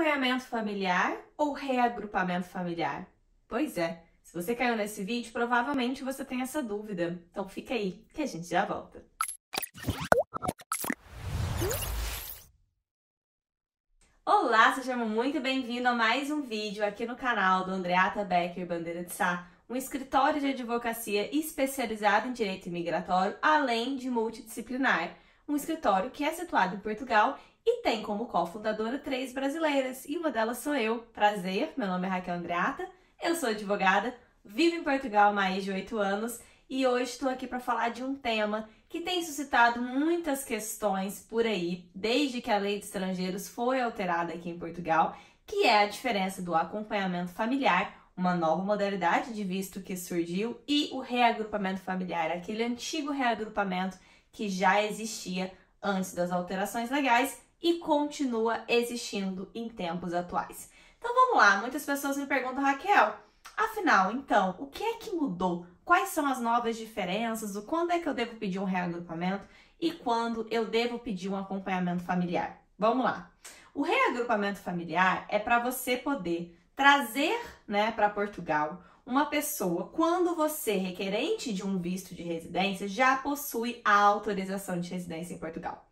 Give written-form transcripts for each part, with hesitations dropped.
Acompanhamento familiar ou reagrupamento familiar? Pois é, se você caiu nesse vídeo, provavelmente você tem essa dúvida. Então fica aí, que a gente já volta. Olá, seja muito bem-vindo a mais um vídeo aqui no canal do Andreata Becker Bandeira de Sá, um escritório de advocacia especializado em direito imigratório, além de multidisciplinar. Um escritório que é situado em Portugal e tem como cofundadora 3 brasileiras, e uma delas sou eu. Prazer, meu nome é Raquel Andreata, eu sou advogada, vivo em Portugal há mais de 8 anos e hoje estou aqui para falar de um tema que tem suscitado muitas questões por aí, desde que a Lei de Estrangeiros foi alterada aqui em Portugal, que é a diferença do acompanhamento familiar, uma nova modalidade de visto que surgiu, e o reagrupamento familiar, aquele antigo reagrupamento que já existia antes das alterações legais e continua existindo em tempos atuais. Então vamos lá, muitas pessoas me perguntam, Raquel, afinal, então, o que é que mudou? Quais são as novas diferenças? Quando é que eu devo pedir um reagrupamento e quando eu devo pedir um acompanhamento familiar? Vamos lá. O reagrupamento familiar é para você poder trazer, para Portugal uma pessoa quando você, requerente de um visto de residência, já possui a autorização de residência em Portugal.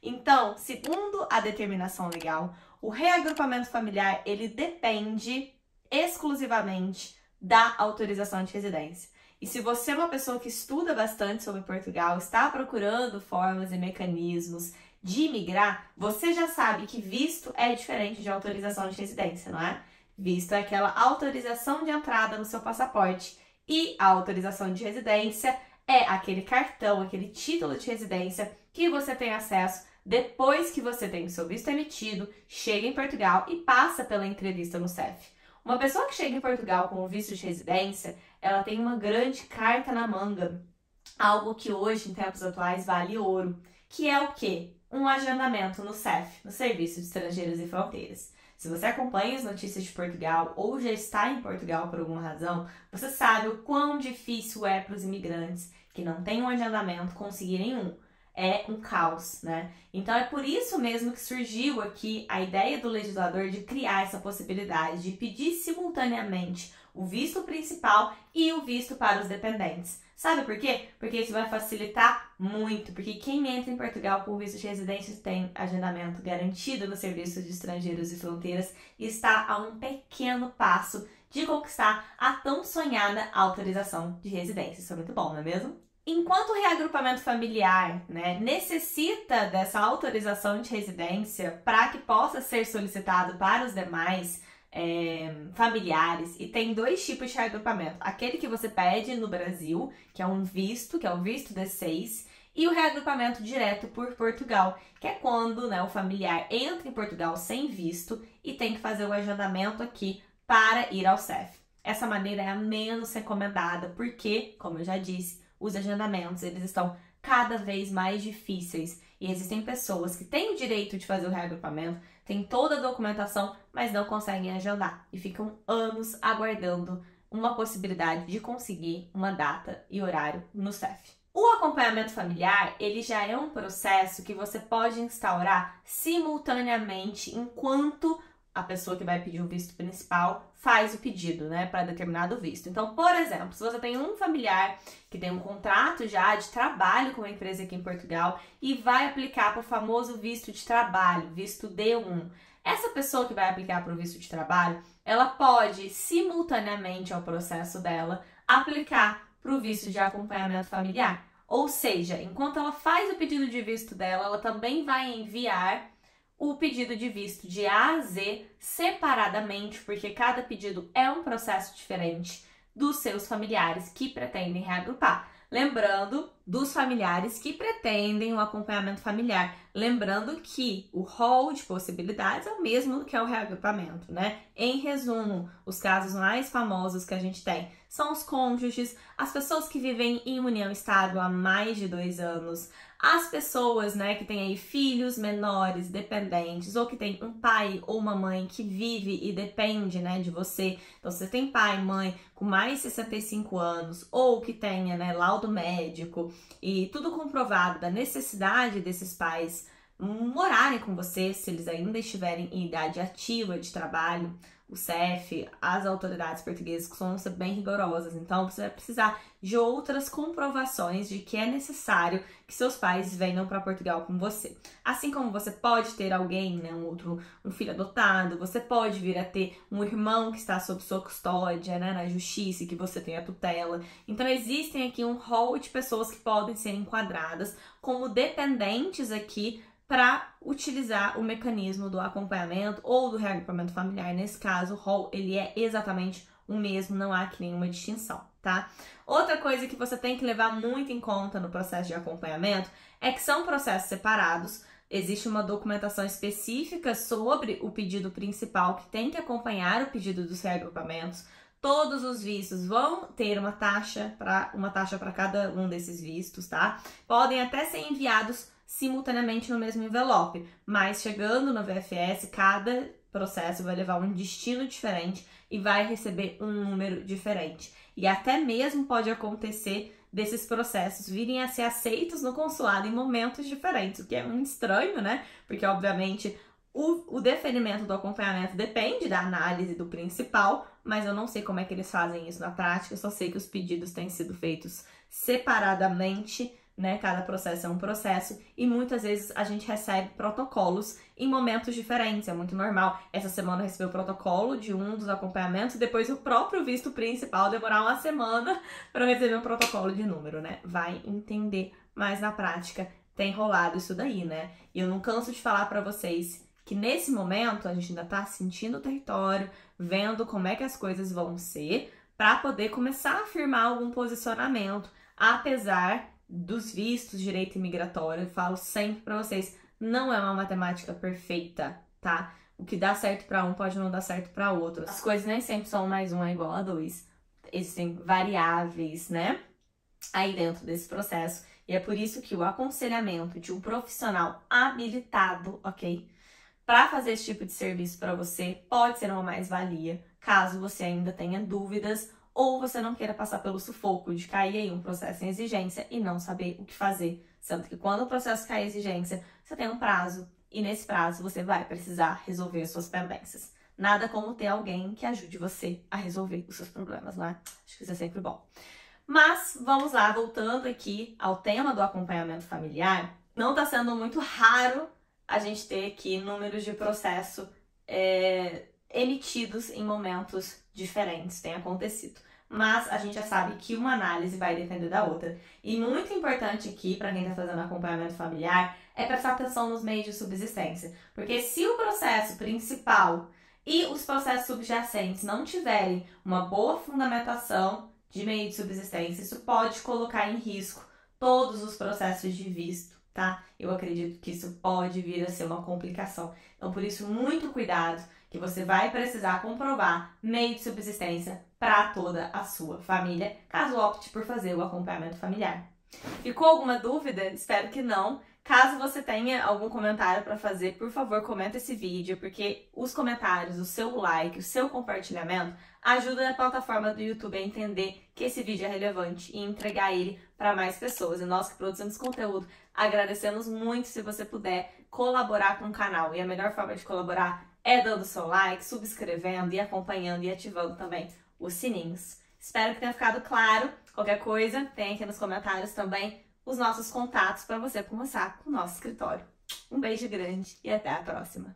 Então, segundo a determinação legal, o reagrupamento familiar, ele depende exclusivamente da autorização de residência. E se você é uma pessoa que estuda bastante sobre Portugal, está procurando formas e mecanismos de imigrar, você já sabe que visto é diferente de autorização de residência, não é? Visto é aquela autorização de entrada no seu passaporte e a autorização de residência é aquele cartão, aquele título de residência que você tem acesso depois que você tem o seu visto emitido, chega em Portugal e passa pela entrevista no CEF. Uma pessoa que chega em Portugal com o visto de residência, ela tem uma grande carta na manga, algo que hoje, em tempos atuais, vale ouro, que é o quê? Um agendamento no CEF, no Serviço de Estrangeiros e Fronteiras. Se você acompanha as notícias de Portugal ou já está em Portugal por alguma razão, você sabe o quão difícil é para os imigrantes que não têm um agendamento conseguirem um. É um caos, né? Então é por isso mesmo que surgiu aqui a ideia do legislador de criar essa possibilidade de pedir simultaneamente o visto principal e o visto para os dependentes. Sabe por quê? Porque isso vai facilitar muito, porque quem entra em Portugal com visto de residência tem agendamento garantido no Serviço de Estrangeiros e Fronteiras e está a um pequeno passo de conquistar a tão sonhada autorização de residência. Isso é muito bom, não é mesmo? Enquanto o reagrupamento familiar, necessita dessa autorização de residência para que possa ser solicitado para os demais familiares, e tem 2 tipos de reagrupamento. Aquele que você pede no Brasil, que é um visto, que é o visto D6, e o reagrupamento direto por Portugal, que é quando o familiar entra em Portugal sem visto e tem que fazer o agendamento aqui para ir ao CEF. Essa maneira é a menos recomendada porque, como eu já disse, os agendamentos eles estão cada vez mais difíceis e existem pessoas que têm o direito de fazer o reagrupamento, têm toda a documentação, mas não conseguem agendar e ficam anos aguardando uma possibilidade de conseguir uma data e horário no CEF. O acompanhamento familiar, ele já é um processo que você pode instaurar simultaneamente enquanto a pessoa que vai pedir o visto principal faz o pedido, para determinado visto. Então, por exemplo, se você tem um familiar que tem um contrato já de trabalho com uma empresa aqui em Portugal e vai aplicar para o famoso visto de trabalho, visto D1, essa pessoa que vai aplicar para o visto de trabalho, ela pode, simultaneamente ao processo dela, aplicar para o visto de acompanhamento familiar. Ou seja, enquanto ela faz o pedido de visto dela, ela também vai enviar o pedido de visto de A a Z separadamente, porque cada pedido é um processo diferente dos seus familiares que pretendem reagrupar. Lembrando dos familiares que pretendem o acompanhamento familiar. Lembrando que o rol de possibilidades é o mesmo que é o reagrupamento, Em resumo, os casos mais famosos que a gente tem são os cônjuges, as pessoas que vivem em união estável há mais de 2 anos, as pessoas, que têm aí filhos menores, dependentes, ou que tem um pai ou uma mãe que vive e depende, de você. Então, se você tem pai e mãe com mais de 65 anos, ou que tenha, laudo médico e tudo comprovado da necessidade desses pais morarem com você, se eles ainda estiverem em idade ativa de trabalho. O CEF, as autoridades portuguesas costumam ser bem rigorosas, então você vai precisar de outras comprovações de que é necessário que seus pais venham para Portugal com você. Assim como você pode ter alguém, né, um filho adotado, você pode vir a ter um irmão que está sob sua custódia, né, na justiça, e que você tem a tutela. Então existem aqui um rol de pessoas que podem ser enquadradas como dependentes aqui para utilizar o mecanismo do acompanhamento ou do reagrupamento familiar. Nesse caso, o rol ele é exatamente o mesmo, não há aqui nenhuma distinção, tá? Outra coisa que você tem que levar muito em conta no processo de acompanhamento é que são processos separados. Existe uma documentação específica sobre o pedido principal que tem que acompanhar o pedido dos reagrupamentos. Todos os vistos vão ter uma taxa para cada um desses vistos, tá? Podem até ser enviados simultaneamente no mesmo envelope, mas chegando no VFS, cada processo vai levar um destino diferente e vai receber um número diferente. E até mesmo pode acontecer desses processos virem a ser aceitos no consulado em momentos diferentes, o que é muito estranho, né? Porque, obviamente, o deferimento do acompanhamento depende da análise do principal, mas eu não sei como é que eles fazem isso na prática, eu só sei que os pedidos têm sido feitos separadamente, né? Cada processo é um processo e muitas vezes a gente recebe protocolos em momentos diferentes, é muito normal. Essa semana eu recebi o protocolo de um dos acompanhamentos e depois o próprio visto principal demorar uma semana para eu receber um protocolo de número, né? Vai entender, mas na prática tem rolado isso daí, né? E eu não canso de falar para vocês que nesse momento a gente ainda tá sentindo o território, vendo como é que as coisas vão ser, para poder começar a afirmar algum posicionamento, apesar dos vistos, direito imigratório. Eu falo sempre para vocês, não é uma matemática perfeita, tá? O que dá certo para um pode não dar certo para outro. As coisas nem sempre são mais um é igual a 2. Existem variáveis, né? Aí dentro desse processo. E é por isso que o aconselhamento de um profissional habilitado, ok? Para fazer esse tipo de serviço para você pode ser uma mais-valia, caso você ainda tenha dúvidas ou você não queira passar pelo sufoco de cair em um processo em exigência e não saber o que fazer. Sendo que quando o processo cai em exigência, você tem um prazo e nesse prazo você vai precisar resolver suas pendências. Nada como ter alguém que ajude você a resolver os seus problemas, né? Acho que isso é sempre bom. Mas vamos lá, voltando aqui ao tema do acompanhamento familiar, não está sendo muito raro a gente ter aqui números de processo emitidos em momentos diferentes, tem acontecido. Mas a gente já sabe que uma análise vai depender da outra. E muito importante aqui, para quem está fazendo acompanhamento familiar, é prestar atenção nos meios de subsistência. Porque se o processo principal e os processos subjacentes não tiverem uma boa fundamentação de meio de subsistência, isso pode colocar em risco todos os processos de visto, tá? Eu acredito que isso pode vir a ser uma complicação. Então, por isso, muito cuidado, que você vai precisar comprovar meio de subsistência para toda a sua família, caso opte por fazer o acompanhamento familiar. Ficou alguma dúvida? Espero que não. Caso você tenha algum comentário para fazer, por favor, comenta esse vídeo, porque os comentários, o seu like, o seu compartilhamento ajuda a plataforma do YouTube a entender que esse vídeo é relevante e entregar ele para mais pessoas. E nós que produzimos conteúdo, agradecemos muito se você puder colaborar com o canal. E a melhor forma de colaborar é dando seu like, subscrevendo e acompanhando e ativando também os sininhos. Espero que tenha ficado claro. Qualquer coisa, tem aqui nos comentários também os nossos contatos para você começar com o nosso escritório. Um beijo grande e até a próxima!